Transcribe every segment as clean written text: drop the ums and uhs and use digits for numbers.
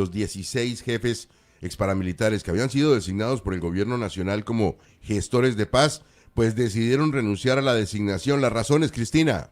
los 16 jefes exparamilitares que habían sido designados por el gobierno nacional como gestores de paz, pues decidieron renunciar a la designación. Las razones, Cristina.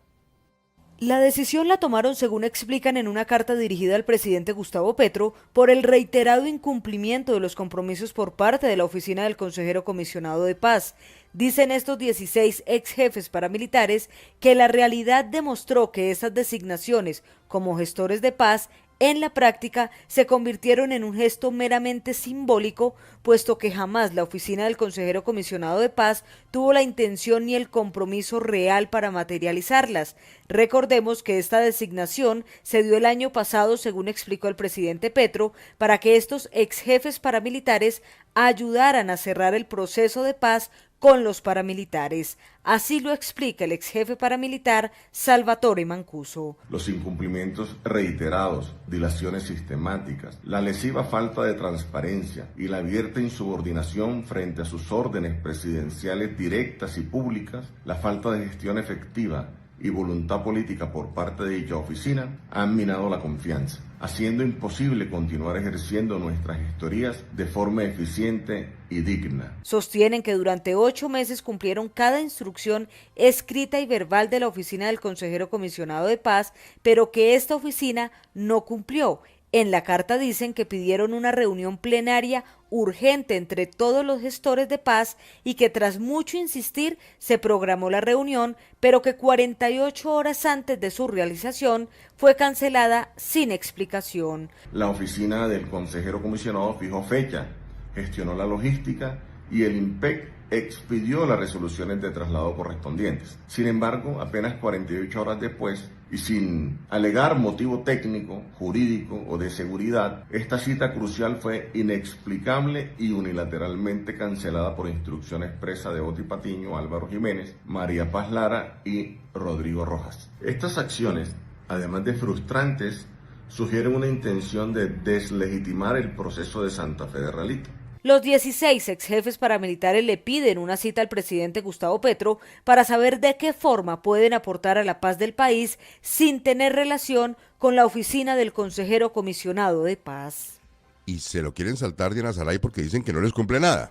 La decisión la tomaron, según explican en una carta dirigida al presidente Gustavo Petro, por el reiterado incumplimiento de los compromisos por parte de la oficina del consejero comisionado de paz. Dicen estos 16 ex jefes paramilitares que la realidad demostró que esas designaciones como gestores de paz en la práctica se convirtieron en un gesto meramente simbólico, puesto que jamás la oficina del consejero comisionado de paz tuvo la intención ni el compromiso real para materializarlas. Recordemos que esta designación se dio el año pasado, según explicó el presidente Petro, para que estos ex jefes paramilitares ayudaran a cerrar el proceso de paz con los paramilitares. Así lo explica el ex jefe paramilitar Salvatore Mancuso. Los incumplimientos reiterados, dilaciones sistemáticas, la lesiva falta de transparencia y la abierta insubordinación frente a sus órdenes presidenciales directas y públicas, la falta de gestión efectiva y voluntad política por parte de dicha oficina han minado la confianza, haciendo imposible continuar ejerciendo nuestras gestorías de forma eficiente y digna. Sostienen que durante 8 meses cumplieron cada instrucción escrita y verbal de la oficina del consejero comisionado de paz, pero que esta oficina no cumplió. En la carta dicen que pidieron una reunión plenaria urgente entre todos los gestores de paz y que tras mucho insistir se programó la reunión, pero que 48 horas antes de su realización fue cancelada sin explicación. La oficina del consejero comisionado fijó fecha, gestionó la logística y el IMPEC expidió las resoluciones de traslado correspondientes. Sin embargo, apenas 48 horas después, y sin alegar motivo técnico, jurídico o de seguridad, esta cita crucial fue inexplicable y unilateralmente cancelada por instrucción expresa de Oti Patiño, Álvaro Jiménez, María Paz Lara y Rodrigo Rojas. Estas acciones, además de frustrantes, sugieren una intención de deslegitimar el proceso de Santa Fe de Realito. Los 16 ex jefes paramilitares le piden una cita al presidente Gustavo Petro para saber de qué forma pueden aportar a la paz del país sin tener relación con la oficina del consejero comisionado de paz. Y se lo quieren saltar, Diana Salay, porque dicen que no les cumple nada.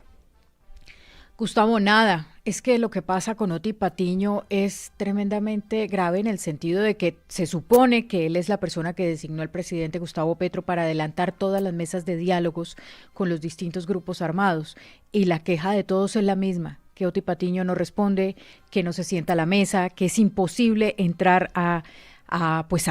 Gustavo, nada. Es que lo que pasa con Oti Patiño es tremendamente grave en el sentido de que se supone que él es la persona que designó al presidente Gustavo Petro para adelantar todas las mesas de diálogos con los distintos grupos armados. Y la queja de todos es la misma, que Oti Patiño no responde, que no se sienta a la mesa, que es imposible entrar a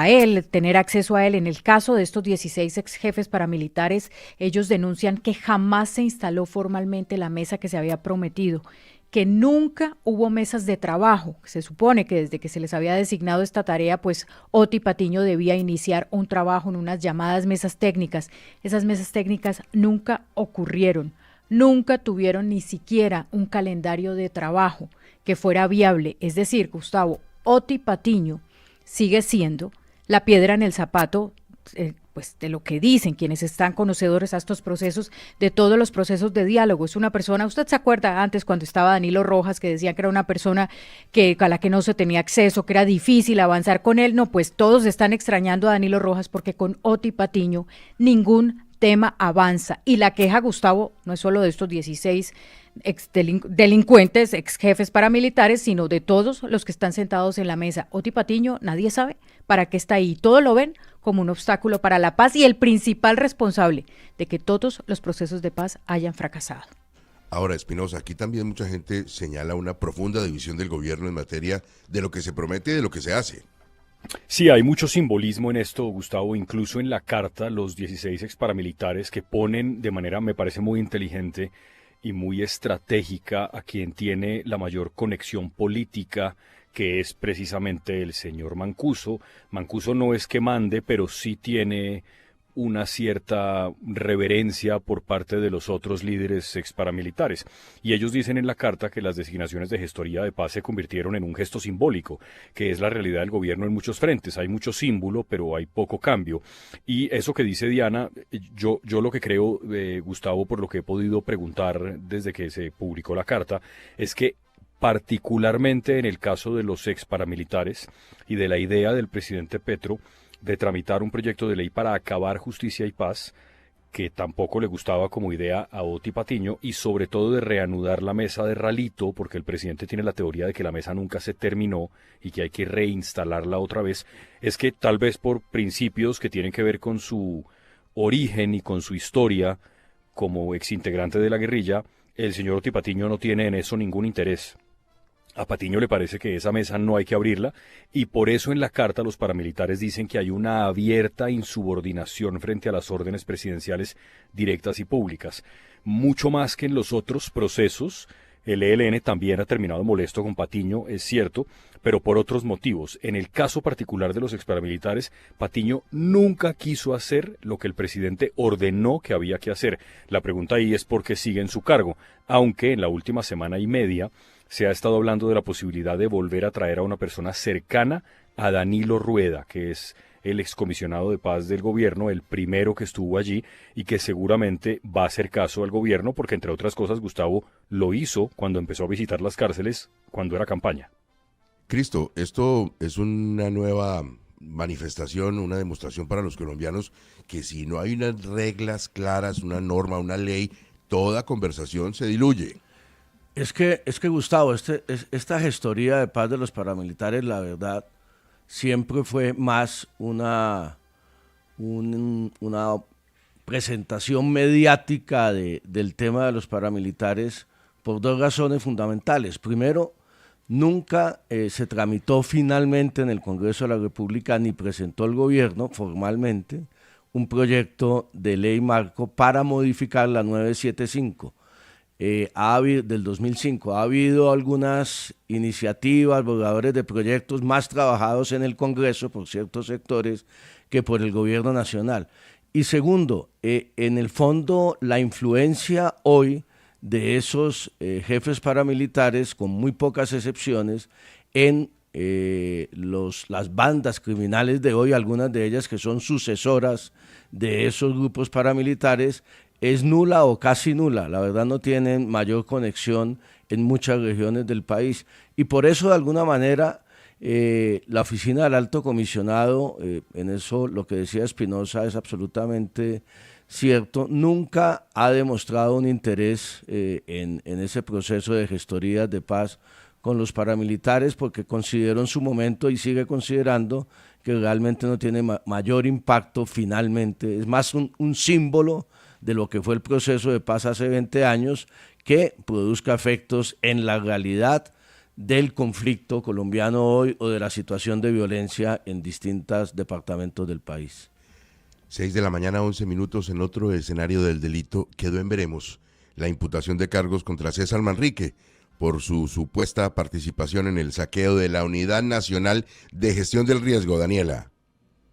él, tener acceso a él. En el caso de estos 16 ex jefes paramilitares, ellos denuncian que jamás se instaló formalmente la mesa que se había prometido, que nunca hubo mesas de trabajo. Se supone que desde que se les había designado esta tarea, pues Oti Patiño debía iniciar un trabajo en unas llamadas mesas técnicas. Esas mesas técnicas nunca ocurrieron, nunca tuvieron ni siquiera un calendario de trabajo que fuera viable. Es decir, Gustavo, Oti Patiño sigue siendo la piedra en el zapato, pues de lo que dicen quienes están conocedores a estos procesos, de todos los procesos de diálogo. Es una persona, usted se acuerda antes cuando estaba Danilo Rojas, que decía que era una persona a la que no se tenía acceso, que era difícil avanzar con él. No, pues todos están extrañando a Danilo Rojas porque con Oti Patiño ningún tema avanza. Y la queja, Gustavo, no es solo de estos 16 delincuentes, ex jefes paramilitares, sino de todos los que están sentados en la mesa. Oti Patiño, nadie sabe para qué está ahí. Todo lo ven como un obstáculo para la paz y el principal responsable de que todos los procesos de paz hayan fracasado. Ahora, Espinosa, aquí también mucha gente señala una profunda división del gobierno en materia de lo que se promete y de lo que se hace. Sí, hay mucho simbolismo en esto, Gustavo, incluso en la carta, los 16 ex paramilitares que ponen de manera, me parece muy inteligente y muy estratégica a quien tiene la mayor conexión política, que es precisamente el señor Mancuso. Mancuso no es que mande, pero sí tiene una cierta reverencia por parte de los otros líderes exparamilitares. Y ellos dicen en la carta que las designaciones de gestoría de paz se convirtieron en un gesto simbólico, que es la realidad del gobierno en muchos frentes. Hay mucho símbolo, pero hay poco cambio. Y eso que dice Diana, yo lo que creo, Gustavo, por lo que he podido preguntar desde que se publicó la carta, es que particularmente en el caso de los exparamilitares y de la idea del presidente Petro de tramitar un proyecto de ley para acabar justicia y paz, que tampoco le gustaba como idea a Oti Patiño, y sobre todo de reanudar la mesa de Ralito, porque el presidente tiene la teoría de que la mesa nunca se terminó y que hay que reinstalarla otra vez, es que tal vez por principios que tienen que ver con su origen y con su historia como exintegrante de la guerrilla, el señor Oti Patiño no tiene en eso ningún interés. A Patiño le parece que esa mesa no hay que abrirla, y por eso en la carta los paramilitares dicen que hay una abierta insubordinación frente a las órdenes presidenciales directas y públicas. Mucho más que en los otros procesos, el ELN también ha terminado molesto con Patiño, es cierto, pero por otros motivos. En el caso particular de los exparamilitares, Patiño nunca quiso hacer lo que el presidente ordenó que había que hacer. La pregunta ahí es por qué sigue en su cargo, aunque en la última semana y media se ha estado hablando de la posibilidad de volver a traer a una persona cercana a Danilo Rueda, que es el excomisionado de paz del gobierno, el primero que estuvo allí y que seguramente va a hacer caso al gobierno porque, entre otras cosas, Gustavo lo hizo cuando empezó a visitar las cárceles cuando era campaña. Cristo, esto es una nueva manifestación, una demostración para los colombianos que si no hay unas reglas claras, una norma, una ley, toda conversación se diluye. Es que Gustavo, esta gestoría de paz de los paramilitares, la verdad, siempre fue más una presentación mediática del tema de los paramilitares por dos razones fundamentales. Primero, nunca se tramitó finalmente en el Congreso de la República ni presentó el gobierno formalmente un proyecto de ley marco para modificar la 975. Del 2005. Ha habido algunas iniciativas, borradores de proyectos más trabajados en el Congreso por ciertos sectores que por el gobierno nacional. Y segundo, en el fondo la influencia hoy de esos jefes paramilitares, con muy pocas excepciones, en las bandas criminales de hoy, algunas de ellas que son sucesoras de esos grupos paramilitares, es nula o casi nula. La verdad no tienen mayor conexión en muchas regiones del país. Y por eso, de alguna manera, la oficina del Alto Comisionado, en eso lo que decía Espinosa es absolutamente cierto, nunca ha demostrado un interés en ese proceso de gestorías de paz con los paramilitares, porque consideró en su momento y sigue considerando que realmente no tiene mayor impacto finalmente. Es más un símbolo de lo que fue el proceso de paz hace 20 años, que produzca efectos en la realidad del conflicto colombiano hoy o de la situación de violencia en distintos departamentos del país. 6:11 a.m, en otro escenario del delito quedó en veremos la imputación de cargos contra César Manrique por su supuesta participación en el saqueo de la Unidad Nacional de Gestión del Riesgo. Daniela.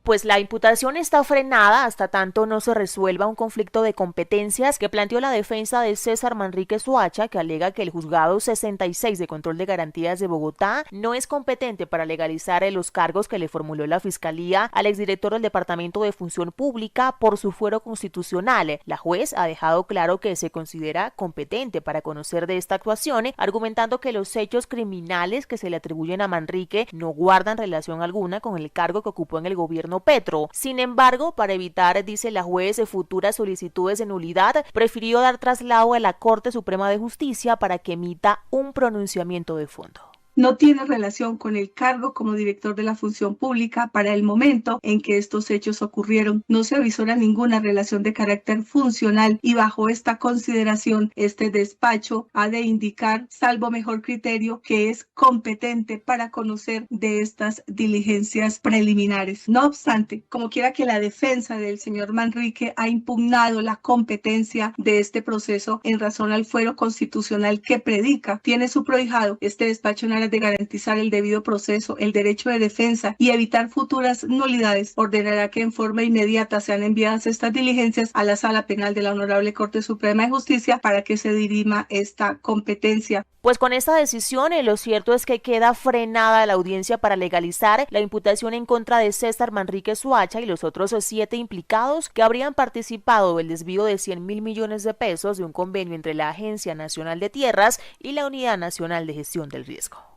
Pues la imputación está frenada hasta tanto no se resuelva un conflicto de competencias que planteó la defensa de César Manrique Soacha, que alega que el juzgado 66 de control de garantías de Bogotá no es competente para legalizar los cargos que le formuló la fiscalía al exdirector del Departamento de Función Pública por su fuero constitucional. La juez ha dejado claro que se considera competente para conocer de esta actuación, argumentando que los hechos criminales que se le atribuyen a Manrique no guardan relación alguna con el cargo que ocupó en el gobierno Petro. Sin embargo, para evitar, dice la juez, futuras solicitudes de nulidad, prefirió dar traslado a la Corte Suprema de Justicia para que emita un pronunciamiento de fondo. No tiene relación con el cargo como director de la función pública para el momento en que estos hechos ocurrieron. No se avisora ninguna relación de carácter funcional y bajo esta consideración, este despacho ha de indicar, salvo mejor criterio, que es competente para conocer de estas diligencias preliminares. No obstante, como quiera que la defensa del señor Manrique ha impugnado la competencia de este proceso en razón al fuero constitucional que predica, tiene su prohijado este despacho en de garantizar el debido proceso, el derecho de defensa y evitar futuras nulidades, ordenará que en forma inmediata sean enviadas estas diligencias a la Sala Penal de la Honorable Corte Suprema de Justicia para que se dirima esta competencia. Pues con esta decisión, lo cierto es que queda frenada la audiencia para legalizar la imputación en contra de César Manrique Soacha y los otros 7 implicados que habrían participado del desvío de 100.000 millones de pesos de un convenio entre la Agencia Nacional de Tierras y la Unidad Nacional de Gestión del Riesgo.